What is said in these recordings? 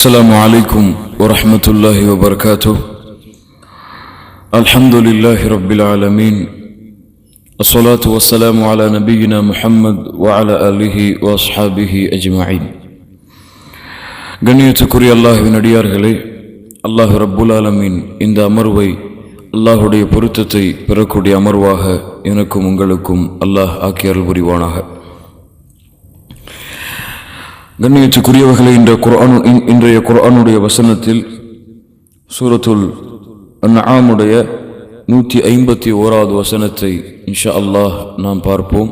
السلام عليكم ورحمة الله وبركاته. الحمد لله رب العالمين، الصلاة والسلام على نبينا محمد وعلى آله وأصحابه أجمعين. கண்ணியத்துக்குரிய அல்லாஹ்வின் அடியார்களே, அல்லாஹ் ரப்புல் ஆலமீன் இந்த அமர்வை அல்லாஹுடைய பொருத்தத்தை பெறக்கூடிய அமர்வாக எனக்கும் உங்களுக்கும் அல்லாஹ் ஆக்கி அருள் புரிவானாக. கண்ணியத்துக்குரியவர்களே, இன்றைய குர்ஆனுடைய வசனத்தில் சூரத்துல் அன்ஆமுடைய 151வது வசனத்தை இன்ஷா அல்லாஹ் நாம் பார்ப்போம்.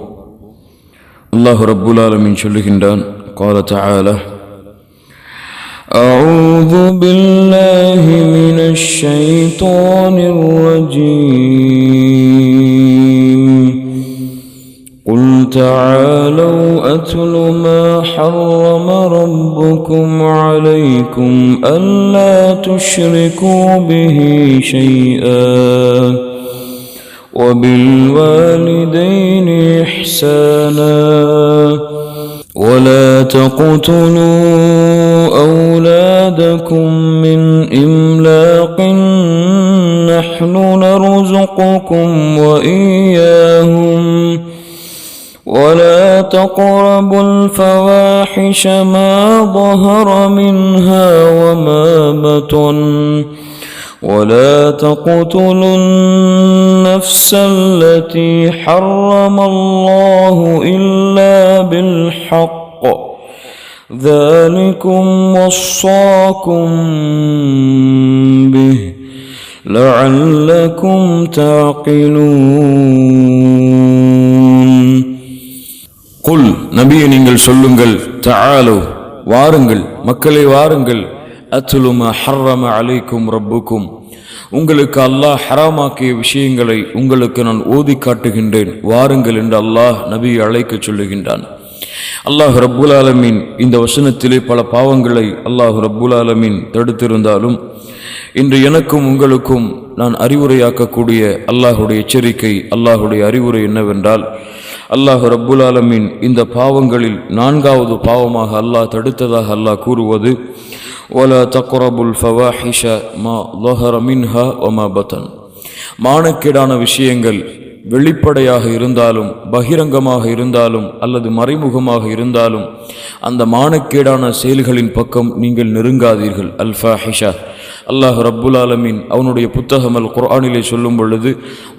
அல்லாஹ் ரப்புல் ஆலமீன் சொல்லுகின்றான், قال تعالى: أعوذ بالله من الشيطان الرجيم. قل تعالوا أتل ما حرم ربكم عليكم ألا تشركوا به شيئا وبالوالدين إحسانا ولا تقتلوا أولادكم من إملاق نحن نرزقكم وإياهم ولا تقربوا الفواحش ما ظهر منها وما بطن ولا تقتلوا النفس التي حرم الله إلا بالحق ذلكم وصاكم به لعلكم تعقلون. குல், நபியை நீங்கள் சொல்லுங்கள், தஆலு, வாருங்கள், மக்களை வாருங்கள், அத்லு மா ஹர்ரம அலைக்கும் ரப்புக்கும், உங்களுக்கு அல்லாஹ் ஹராமாக்கிய விஷயங்களை உங்களுக்கு நான் ஓதி காட்டுகின்றேன், வாருங்கள் என்று அல்லாஹ் நபியை அழைக்க சொல்லுகின்றான். அல்லாஹ் ரப்புல் ஆலமீன் இந்த வசனத்திலே பல பாவங்களை அல்லாஹ் ரப்புல் ஆலமீன் தடுத்திருந்தாலும் இன்று எனக்கும் உங்களுக்கும் நான் அறிவுரையாக்கக்கூடிய அல்லாஹுடைய எச்சரிக்கை, அல்லாஹுடைய அறிவுரை என்னவென்றால், அல்லாஹ் ரப்புல் ஆலமீன் இந்த பாவங்களில் 4வது பாவமாக அல்லாஹ் தடுத்ததாக அல்லாஹ் கூறுவது, வலா தக்ரபுல் ஃபவாஹிஷ மா ظஹர மின்ஹா வமா பத்தன், மானக்கேடான விஷயங்கள் வெளிப்படையாக இருந்தாலும் பகிரங்கமாக இருந்தாலும் அல்லது மறைமுகமாக இருந்தாலும் அந்த மானக்கேடான செயல்களின் பக்கம் நீங்கள் நெருங்காதீர்கள். அல் ஃபாஹிஷா, அல்லாஹ் ரப்புல் ஆலமீன் அவனுடைய புத்தகம் அல் குர்ஆனிலே சொல்லும் பொழுது,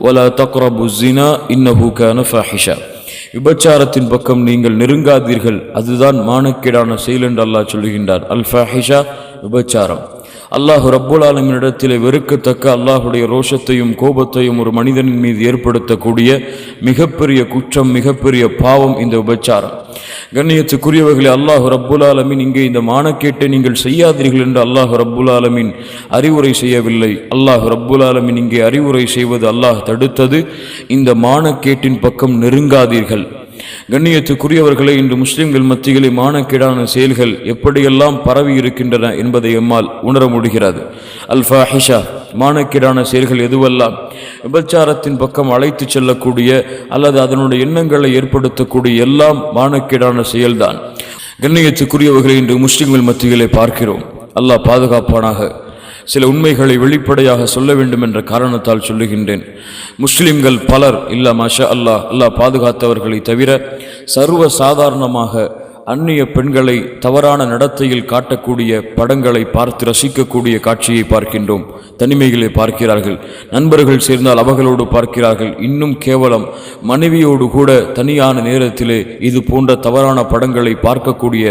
வலா தக்ரபு ஸினா இன்னஹு கான ஃபாஹிஷா, விபச்சாரத்தின் பக்கம் நீங்கள் நெருங்காதீர்கள், அதுதான் மானக்கேடான செயல் என்று அல்லாஹ் சொல்லுகின்றார். அல் ஃபாஹிஷா, விபச்சாரம். அல்லாஹ் ரப்புல் ஆலமீனிடத்திலே வெறுக்கத்தக்க அல்லாஹுடைய ரோஷத்தையும் கோபத்தையும் ஒரு மனிதனின் மீது ஏற்படுத்தக்கூடிய மிகப்பெரிய குற்றம், மிகப்பெரிய பாவம் இந்த விபச்சாரம். கண்ணியத்துக்குரியவர்களே, அல்லாஹ் ரப்புல் ஆலமீன் இங்கே இந்த மானக்கேட்டை நீங்கள் செய்யாதீர்கள் என்று அல்லாஹ் ரப்புல் ஆலமீன் அறிவுரை செய்யவில்லை. அல்லாஹ் ரப்புல் ஆலமீன் இங்கே அறிவுரை செய்வது, அல்லாஹ் தடுத்தது, இந்த மானக்கேட்டின் பக்கம் நெருங்காதீர்கள். கண்ணியத்துக்குரியவர்களே, இன்று முஸ்லிம்கள் மத்தியிலே மானக்கேடான செயல்கள் எப்படியெல்லாம் பரவி இருக்கின்றன என்பதை எம்மால் உணர முடிகிறது. அல் ஃபாஹிஷா, மானக்கேடான செயல்கள் எதுவெல்லாம் விபச்சாரத்தின் பக்கம் அழைத்து செல்லக்கூடிய அல்லது அதனுடைய எண்ணங்களை ஏற்படுத்தக்கூடிய எல்லாம் மானக்கேடான செயல்தான். கண்ணியத்துக்குரியவர்களை இன்று முஸ்லிம்கள் மத்தியிலே பார்க்கிறோம். அல்லாஹ் பாதுகாப்பானாக. சில உண்மைகளை வெளிப்படையாக சொல்ல வேண்டும் என்ற காரணத்தால் சொல்லுகின்றேன். முஸ்லிம்கள் பலர், இல்லா மாஷா அல்லாஹ், அல்லாஹ் பாதுகாத்தவர்களை தவிர சர்வ சாதாரணமாக அந்நிய பெண்களை தவறான நடத்தையில் காட்டக்கூடிய படங்களை பார்த்து ரசிக்கக்கூடிய காட்சியை பார்க்கின்றோம். தனிமைகளை பார்க்கிறார்கள், நண்பர்கள் சேர்ந்தால் அவர்களோடு பார்க்கிறார்கள். இன்னும் கேவலம், மனைவியோடு கூட தனியான நேரத்திலே இது போன்ற தவறான படங்களை பார்க்கக்கூடிய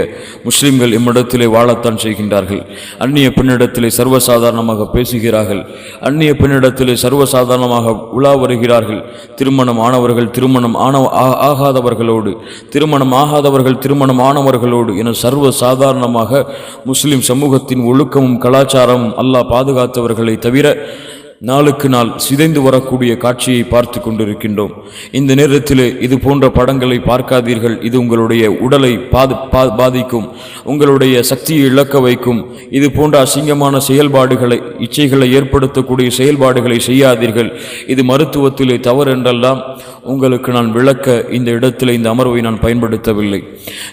முஸ்லிம்கள் இம்மிடத்திலே வாழத்தான் செய்கின்றார்கள். அந்நிய பெண்ணிடத்திலே சர்வசாதாரணமாக பேசுகிறார்கள், அந்நிய பெண்ணிடத்திலே சர்வசாதாரணமாக உலா வருகிறார்கள். திருமணம் ஆனவர்கள் திருமணம் ஆகாதவர்களோடு, திருமணம் ஆகாதவர்கள் திருமணம் ஆனவர்களோடு என சர்வ சாதாரணமாக முஸ்லிம் சமூகத்தின் ஒழுக்கமும் கலாச்சாரமும் அல்லாஹ் பாதுகாத்தவர்களை தவிர நாளுக்கு நாள் சிதைந்து வரக்கூடிய காட்சியை பார்த்து கொண்டிருக்கின்றோம். இந்த நேரத்தில் இது போன்ற படங்களை பார்க்காதீர்கள். இது உங்களுடைய உடலை பாதிக்கும், உங்களுடைய சக்தியை இழக்க வைக்கும். இது போன்ற அசிங்கமான செயல்பாடுகளை, இச்சைகளை ஏற்படுத்தக்கூடிய செயல்பாடுகளை செய்யாதீர்கள். இது மருத்துவத்திலே தவறு என்றெல்லாம் உங்களுக்கு நான் விளக்க இந்த இடத்தில் இந்த அமர்வை நான் பயன்படுத்தவில்லை.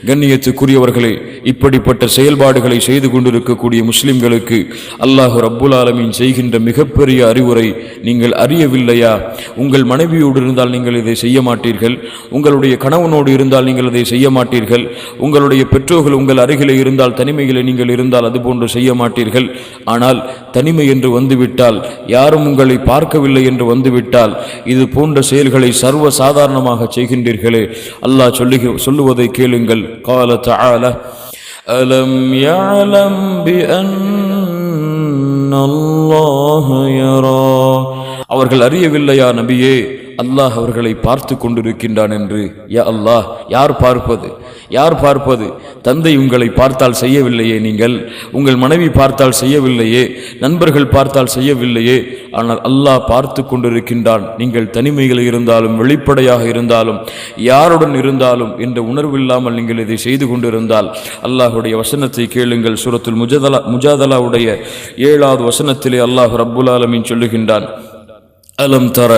கண்ணியத்துக்குரியவர்களே, இப்படிப்பட்ட செயல்பாடுகளை செய்து கொண்டிருக்கக்கூடிய முஸ்லிம்களுக்கு அல்லாஹ் ரப்புல் ஆலமீன் செய்கின்ற மிகப்பெரிய அறிவுரை, நீங்கள் அறியவில்லையா? உங்கள் மனைவியோடு இருந்தால் நீங்கள் இதை செய்ய மாட்டீர்கள், உங்களுடைய கணவனோடு இருந்தால் நீங்கள் இதை செய்ய மாட்டீர்கள், உங்களுடைய பெற்றோர்கள் உங்கள் அருகிலே இருந்தால், தனிமையிலே நீங்கள் இருந்தால் அதுபோன்று செய்ய மாட்டீர்கள். ஆனால் தனிமை என்று வந்துவிட்டால், யாரும் உங்களை பார்க்கவில்லை என்று வந்துவிட்டால், இது போன்ற செயல்களை சர்வ சாதாரணமாக செய்கின்றீர்களே. அல்லாஹ் சொல்லுவதை கேளுங்கள். قال تعالى ألم يعلم بأن الله يرى. அவர்கள் அறியவில்லையா நபியே, அல்லாஹ் அவர்களை பார்த்து கொண்டிருக்கின்றான் என்று? யா அல்லாஹ், யார் பார்ப்பது? யார் பார்ப்பது? தந்தை உங்களை பார்த்தால் செய்யவில்லையே, நீங்கள் உங்கள் மனைவி பார்த்தால் செய்யவில்லையே, நண்பர்கள் பார்த்தால் செய்யவில்லையே, ஆனால் அல்லாஹ் பார்த்து கொண்டிருக்கின்றான். நீங்கள் தனிமையில் இருந்தாலும் வெளிப்படையாக இருந்தாலும் யாருடன் இருந்தாலும் என்ற உணர்வில்லாமல் நீங்கள் இதை செய்து கொண்டிருந்தால், அல்லாஹுடைய வசனத்தை கேளுங்கள். சூரத்துல் முஜாதலாவுடைய 7வது வசனத்திலே அல்லாஹ் ரப்புல் ஆலமீன் சொல்லுகின்றான், அலம் தர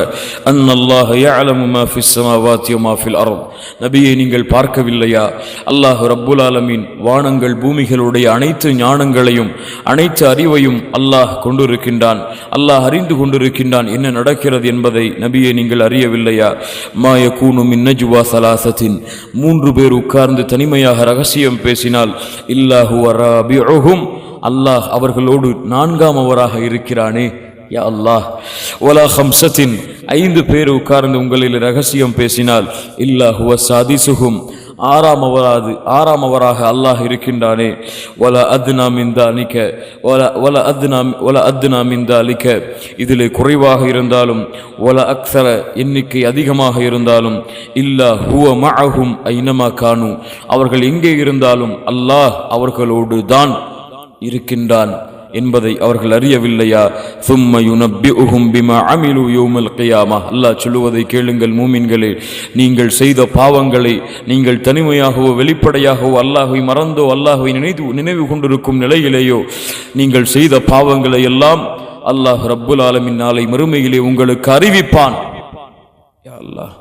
அன்னல்லாஹ யஅலமு மா ஃபிஸ் ஸமாவாத்தி வ மா ஃபில் அர்த். நபியே, நீங்கள் பார்க்கவில்லையா? அல்லாஹ் ரப்புல் ஆலமீன் வானங்கள் பூமிகளுடைய அனைத்து ஞானங்களையும் அனைத்து அறிவையும் அல்லாஹ் கொண்டிருக்கின்றான். அல்லாஹ் அறிந்து கொண்டிருக்கின்றான் என்ன நடக்கிறது என்பதை. நபியே, நீங்கள் அறியவில்லையா? மா யகூனு மின் நஜ்வா ஸலாஸத்தின், 3 பேர் உட்கார்ந்து தனிமையாக ரகசியம் பேசினால், இல்லாஹு வ ராபிஉஹும், அல்லாஹ் அவர்களோடு 4ஆமவராக இருக்கிறானே. யா அல்லாஹ், வலா ஹம்சத்தின், 5 பேர் உட்கார்ந்து உங்களில் ரகசியம் பேசினால், இல்லாஹு வ சாதிசுஹும், 6ஆமவராக அல்லாஹ் இருக்கின்றானே. வல அத்னா மின் தாலிக, வல அத்னா மின் தாலிக, இதிலே குறைவாக இருந்தாலும், வல அக்ஸர, எண்ணிக்கை அதிகமாக இருந்தாலும், இல்லா ஹுவ மஅஹும் ஐனமா கானு, அவர்கள் எங்கே இருந்தாலும் அல்லாஹ் அவர்களோடு தான் இருக்கின்றான் என்பதை அவர்கள் அறியவில்லையா? ثم ينبئهم بما عملوا يوم القيامة. அல்லாஹ் சொல்லுவதை கேளுங்கள் மூமின்களே, நீங்கள் செய்த பாவங்களை நீங்கள் தனிமையாகவோ வெளிப்படையாகவோ அல்லாஹ்வை மறந்தோ அல்லாஹ்வை நினைவு கொண்டிருக்கும் நிலையிலேயோ நீங்கள் செய்த பாவங்களை எல்லாம் அல்லாஹ் ரப்புல் ஆலமீன் நாளை மறுமையிலே உங்களுக்கு அறிவிப்பான். யா அல்லாஹ்,